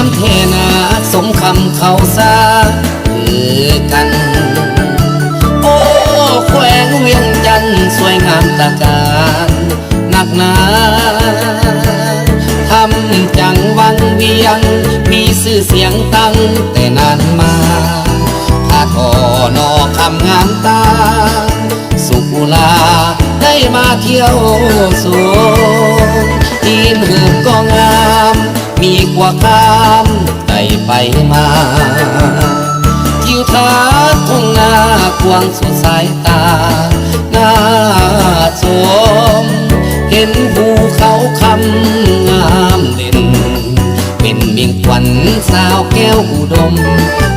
ามเทนาสมคำเขาซาคือกันโอ้แขวงเวียงจันทร์สวยงามตะการหนักหนาทำจังวังเวียงมีชื่อเสียงตั้งแต่นานมาข้าทอนอคำงามตาสุกุลาได้มาเที่ยวสวนที่มือก็งามมีกว่าคำได้ไปมาทิวทัศน์ทุ่งนากว้างสุดสายตาน่าชมเห็นภูเขาคำงามเด่นเป็นเมียงขวัญสาวแก้วอุดม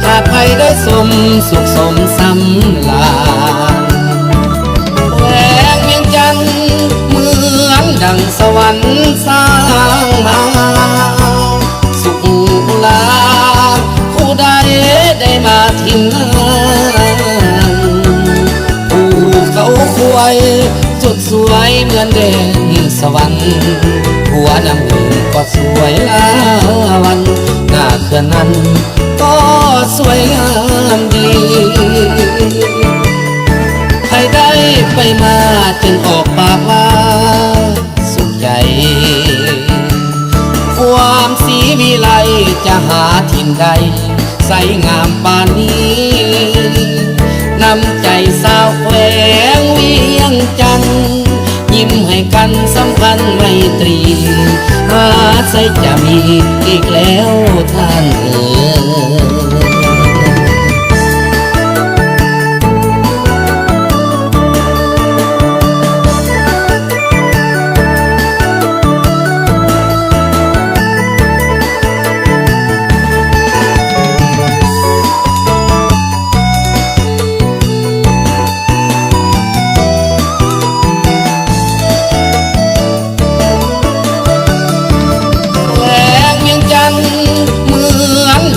ถ้าใครได้สมสุขสมสำลาแหวงเวียงจันทร์เมืองดังสวรรค์สร้างมาสุขลาผู้ใดได้มาทิ้งภูเขาควายสุดสวยเหมือนเด่นสวรรค์หัวน้ำหนึ่งก็สวยลาวันหน้าเขื่อนนั้นก็สวยงามดีใครได้ไปมาจึงออกปากว่าสุขใจความสีวิไลจะหาถิ่นใดใสงามปานนี้นำใจสาวแขวงเวียงจันทร์ยิ้มให้กันสัมพันธ์ไมตรีหาใส่จะมีอีกแล้วท่าน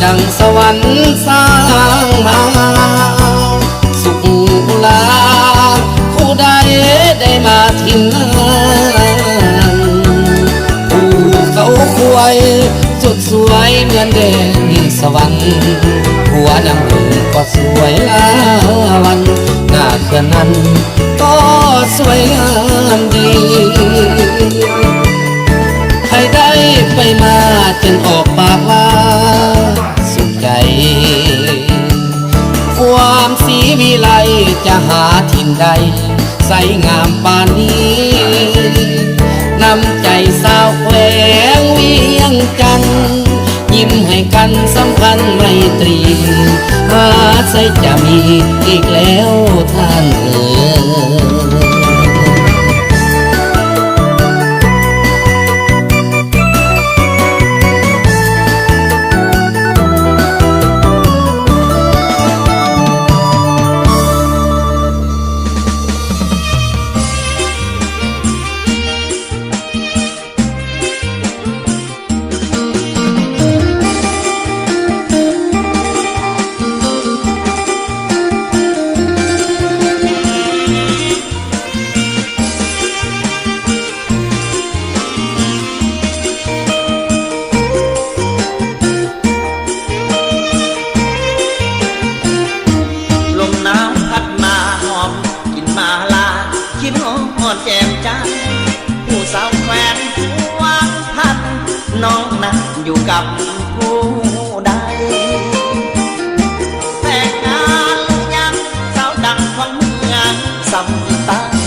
ดังสวรรค์สร้างมาสุขลาผู้ใดได้มาทิ้งภูเขาควายสุดสวยเหมือนเด่นสวรรค์หัวน้ำหนึ่งก็สวยลาวันหน้าเขื่อนนั้นก็สวยงามดีใครได้ไปมาจึงออกปากว่าสุขใจความสีวิไลจะหาถิ่นใดใสงามปานนี้นำใจสาวแขวงเวียงจันทร์ยิ้มให้กันสัมพันธ์ไมตรีหาใส่จะมีอีกแล้วท่านแจ่มจันทร์ผู้สาวแขวนวางพัดน้องนั้นอยู่กับผู้